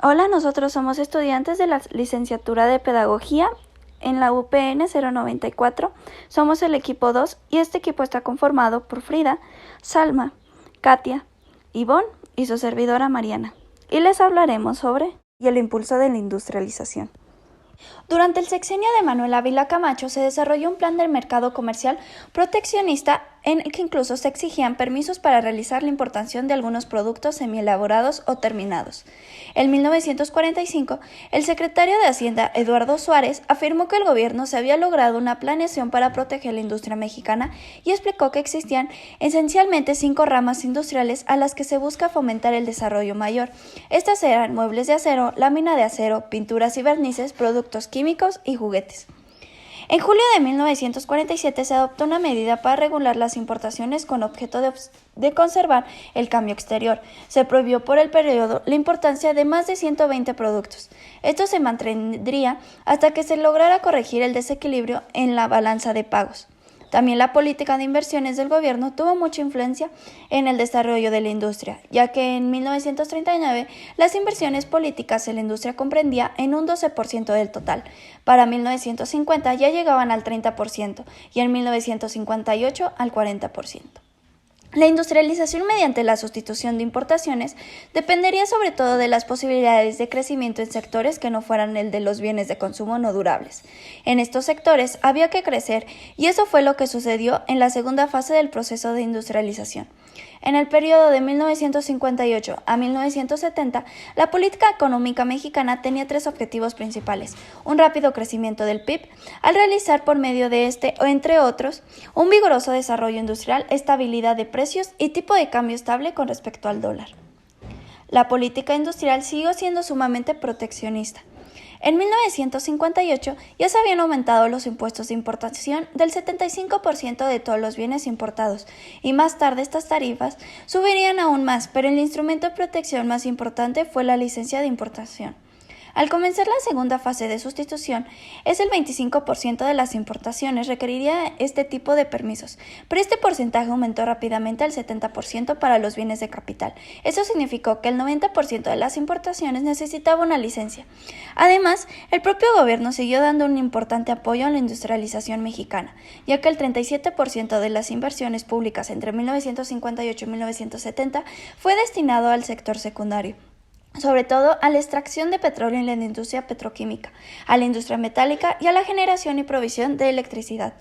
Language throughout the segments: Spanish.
Hola, nosotros somos estudiantes de la licenciatura de Pedagogía en la UPN 094. Somos el equipo 2 y este equipo está conformado por Frida, Salma, Katia, Ivonne y su servidora Mariana. Y les hablaremos sobre el impulso de la industrialización. Durante el sexenio de Manuel Ávila Camacho se desarrolló un plan del mercado comercial proteccionista en el que incluso se exigían permisos para realizar la importación de algunos productos semielaborados o terminados. En 1945, el secretario de Hacienda, Eduardo Suárez, afirmó que el gobierno se había logrado una planeación para proteger la industria mexicana y explicó que existían esencialmente 5 ramas industriales a las que se busca fomentar el desarrollo mayor. Estas eran muebles de acero, lámina de acero, pinturas y vernices, productos químicos y juguetes. En julio de 1947 se adoptó una medida para regular las importaciones con objeto de conservar el cambio exterior. Se prohibió por el periodo la importancia de más de 120 productos. Esto se mantendría hasta que se lograra corregir el desequilibrio en la balanza de pagos. También la política de inversiones del gobierno tuvo mucha influencia en el desarrollo de la industria, ya que en 1939 las inversiones políticas en la industria comprendía en un 12% del total. Para 1950 ya llegaban al 30% y en 1958 al 40%. La industrialización mediante la sustitución de importaciones dependería sobre todo de las posibilidades de crecimiento en sectores que no fueran el de los bienes de consumo no durables. En estos sectores había que crecer y eso fue lo que sucedió en la segunda fase del proceso de industrialización. En el periodo de 1958 a 1970, la política económica mexicana tenía 3 objetivos principales: un rápido crecimiento del PIB, al realizar por medio de este, o entre otros, un vigoroso desarrollo industrial, estabilidad de precios y tipo de cambio estable con respecto al dólar. La política industrial siguió siendo sumamente proteccionista. En 1958 ya se habían aumentado los impuestos de importación del 75% de todos los bienes importados, y más tarde estas tarifas subirían aún más, pero el instrumento de protección más importante fue la licencia de importación. Al comenzar la segunda fase de sustitución, el 25% de las importaciones requeriría este tipo de permisos, pero este porcentaje aumentó rápidamente al 70% para los bienes de capital. Eso significó que el 90% de las importaciones necesitaba una licencia. Además, el propio gobierno siguió dando un importante apoyo a la industrialización mexicana, ya que el 37% de las inversiones públicas entre 1958 y 1970 fue destinado al sector secundario, sobre todo a la extracción de petróleo en la industria petroquímica, a la industria metálica y a la generación y provisión de electricidad.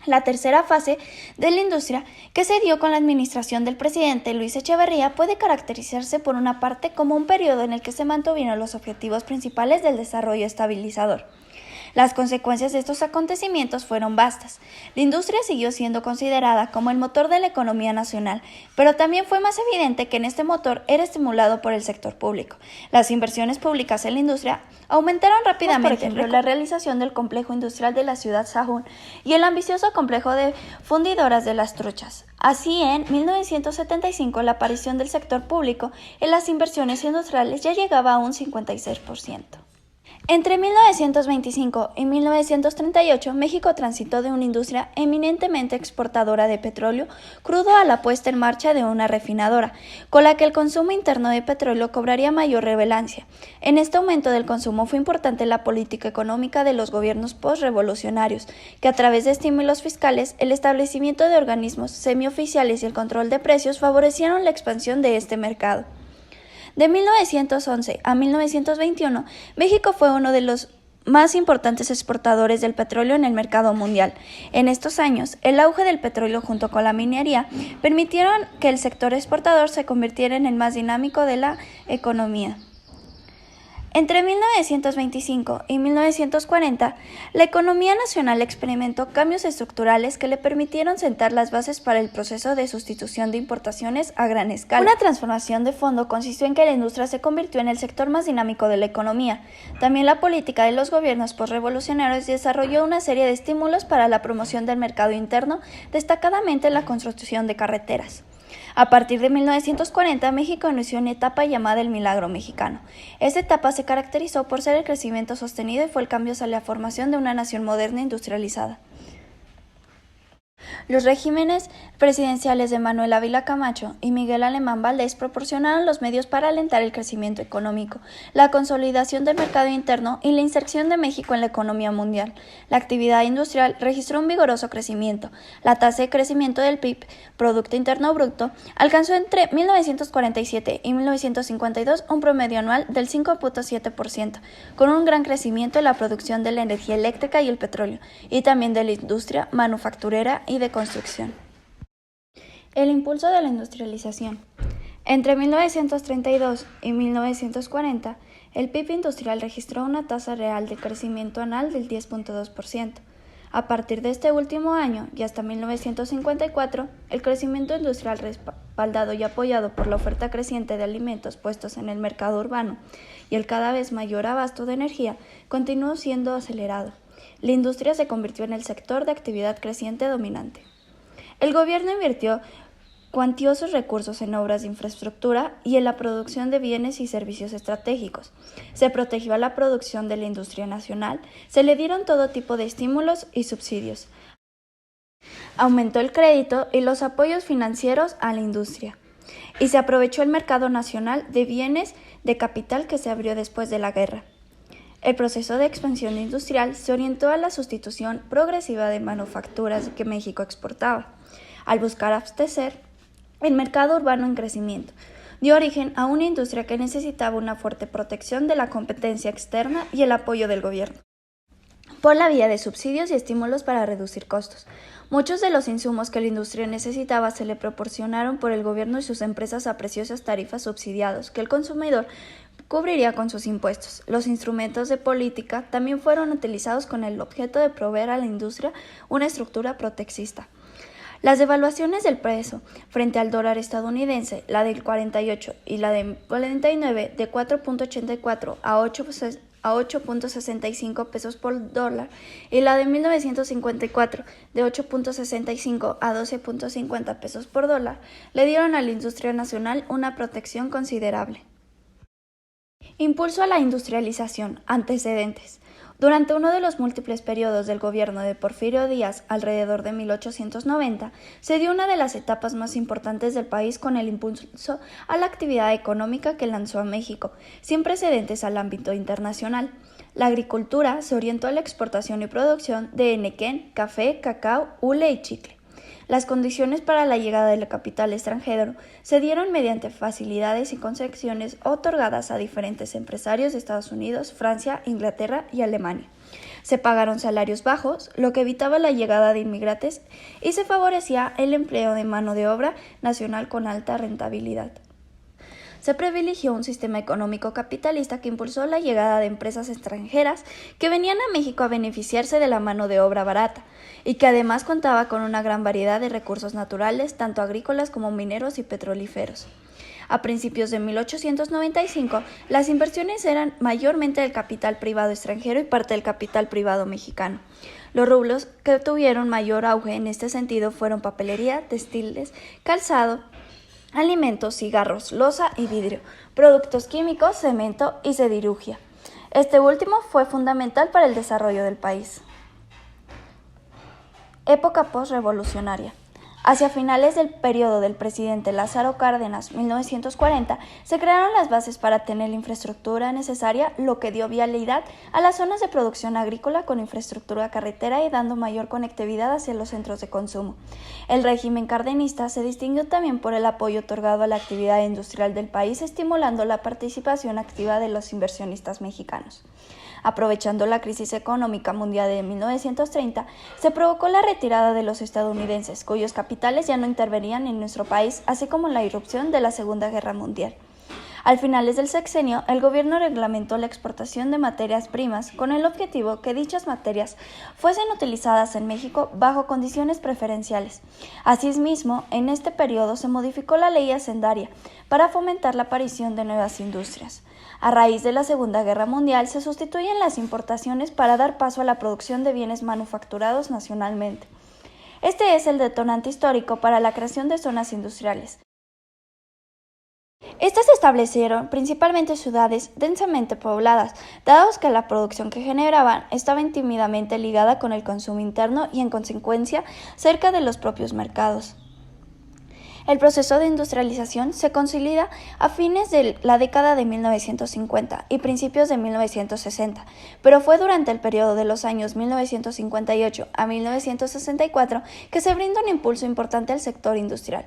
La tercera fase de la industria, que se dio con la administración del presidente Luis Echeverría, puede caracterizarse por una parte como un periodo en el que se mantuvieron los objetivos principales del desarrollo estabilizador. Las consecuencias de estos acontecimientos fueron vastas. La industria siguió siendo considerada como el motor de la economía nacional, pero también fue más evidente que en este motor era estimulado por el sector público. Las inversiones públicas en la industria aumentaron rápidamente, por ejemplo, la realización del complejo industrial de la ciudad Sahún y el ambicioso complejo de fundidoras de Las Truchas. Así, en 1975, la aparición del sector público en las inversiones industriales ya llegaba a un 56%. Entre 1925 y 1938, México transitó de una industria eminentemente exportadora de petróleo crudo a la puesta en marcha de una refinadora, con la que el consumo interno de petróleo cobraría mayor relevancia. En este aumento del consumo fue importante la política económica de los gobiernos postrevolucionarios, que a través de estímulos fiscales, el establecimiento de organismos semioficiales y el control de precios favorecieron la expansión de este mercado. De 1911 a 1921, México fue uno de los más importantes exportadores del petróleo en el mercado mundial. En estos años, el auge del petróleo junto con la minería permitieron que el sector exportador se convirtiera en el más dinámico de la economía. Entre 1925 y 1940, la economía nacional experimentó cambios estructurales que le permitieron sentar las bases para el proceso de sustitución de importaciones a gran escala. Una transformación de fondo consistió en que la industria se convirtió en el sector más dinámico de la economía. También la política de los gobiernos postrevolucionarios desarrolló una serie de estímulos para la promoción del mercado interno, destacadamente la construcción de carreteras. A partir de 1940, México inició una etapa llamada el Milagro Mexicano. Esta etapa se caracterizó por ser el crecimiento sostenido y fue el cambio hacia la formación de una nación moderna e industrializada. Los regímenes presidenciales de Manuel Ávila Camacho y Miguel Alemán Valdés proporcionaron los medios para alentar el crecimiento económico, la consolidación del mercado interno y la inserción de México en la economía mundial. La actividad industrial registró un vigoroso crecimiento. La tasa de crecimiento del PIB, Producto Interno Bruto, alcanzó entre 1947 y 1952 un promedio anual del 5.7%, con un gran crecimiento en la producción de la energía eléctrica y el petróleo, y también de la industria manufacturera y de construcción. El impulso de la industrialización. Entre 1932 y 1940, el PIB industrial registró una tasa real de crecimiento anual del 10.2%. A partir de este último año y hasta 1954, el crecimiento industrial respaldado y apoyado por la oferta creciente de alimentos puestos en el mercado urbano y el cada vez mayor abasto de energía continuó siendo acelerado. La industria se convirtió en el sector de actividad creciente dominante. El gobierno invirtió cuantiosos recursos en obras de infraestructura y en la producción de bienes y servicios estratégicos. Se protegió a la producción de la industria nacional, se le dieron todo tipo de estímulos y subsidios. Aumentó el crédito y los apoyos financieros a la industria. Y se aprovechó el mercado nacional de bienes de capital que se abrió después de la guerra. El proceso de expansión industrial se orientó a la sustitución progresiva de manufacturas que México exportaba, al buscar abastecer el mercado urbano en crecimiento. Dio origen a una industria que necesitaba una fuerte protección de la competencia externa y el apoyo del gobierno, por la vía de subsidios y estímulos para reducir costos. Muchos de los insumos que la industria necesitaba se le proporcionaron por el gobierno y sus empresas a preciosas tarifas subsidiados que el consumidor cubriría con sus impuestos. Los instrumentos de política también fueron utilizados con el objeto de proveer a la industria una estructura proteccionista. Las devaluaciones del peso frente al dólar estadounidense, la del 48 y la del 49, de 4.84 a 8.65 pesos por dólar, y la de 1954, de 8.65 a 12.50 pesos por dólar, le dieron a la industria nacional una protección considerable. Impulso a la industrialización. Antecedentes. Durante uno de los múltiples periodos del gobierno de Porfirio Díaz, alrededor de 1890, se dio una de las etapas más importantes del país con el impulso a la actividad económica que lanzó a México, sin precedentes al ámbito internacional. La agricultura se orientó a la exportación y producción de henequén, café, cacao, hule y chicle. Las condiciones para la llegada del capital extranjero se dieron mediante facilidades y concesiones otorgadas a diferentes empresarios de Estados Unidos, Francia, Inglaterra y Alemania. Se pagaron salarios bajos, lo que evitaba la llegada de inmigrantes, y se favorecía el empleo de mano de obra nacional con alta rentabilidad. Se privilegió un sistema económico capitalista que impulsó la llegada de empresas extranjeras que venían a México a beneficiarse de la mano de obra barata y que además contaba con una gran variedad de recursos naturales, tanto agrícolas como mineros y petrolíferos. A principios de 1895, las inversiones eran mayormente del capital privado extranjero y parte del capital privado mexicano. Los rublos que tuvieron mayor auge en este sentido fueron papelería, textiles, calzado, alimentos, cigarros, loza y vidrio, productos químicos, cemento y siderurgia. Este último fue fundamental para el desarrollo del país. Época postrevolucionaria. Hacia finales del periodo del presidente Lázaro Cárdenas, 1940, se crearon las bases para tener la infraestructura necesaria, lo que dio vialidad a las zonas de producción agrícola con infraestructura carretera y dando mayor conectividad hacia los centros de consumo. El régimen cardenista se distinguió también por el apoyo otorgado a la actividad industrial del país, estimulando la participación activa de los inversionistas mexicanos. Aprovechando la crisis económica mundial de 1930, se provocó la retirada de los estadounidenses, cuyos capitales ya no intervenían en nuestro país, así como la irrupción de la Segunda Guerra Mundial. Al finales del sexenio, el gobierno reglamentó la exportación de materias primas con el objetivo que dichas materias fuesen utilizadas en México bajo condiciones preferenciales. Asimismo, en este periodo se modificó la ley hacendaria para fomentar la aparición de nuevas industrias. A raíz de la Segunda Guerra Mundial, se sustituyen las importaciones para dar paso a la producción de bienes manufacturados nacionalmente. Este es el detonante histórico para la creación de zonas industriales. Estas se establecieron principalmente en ciudades densamente pobladas, dado que la producción que generaban estaba íntimamente ligada con el consumo interno y, en consecuencia, cerca de los propios mercados. El proceso de industrialización se consolida a fines de la década de 1950 y principios de 1960, pero fue durante el periodo de los años 1958 a 1964 que se brinda un impulso importante al sector industrial.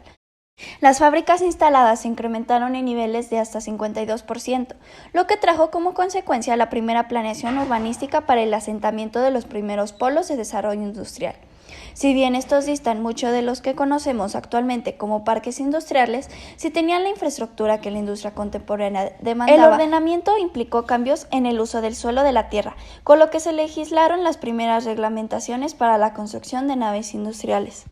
Las fábricas instaladas se incrementaron en niveles de hasta 52%, lo que trajo como consecuencia la primera planeación urbanística para el asentamiento de los primeros polos de desarrollo industrial. Si bien estos distan mucho de los que conocemos actualmente como parques industriales, sí tenían la infraestructura que la industria contemporánea demandaba. El ordenamiento implicó cambios en el uso del suelo de la tierra, con lo que se legislaron las primeras reglamentaciones para la construcción de naves industriales.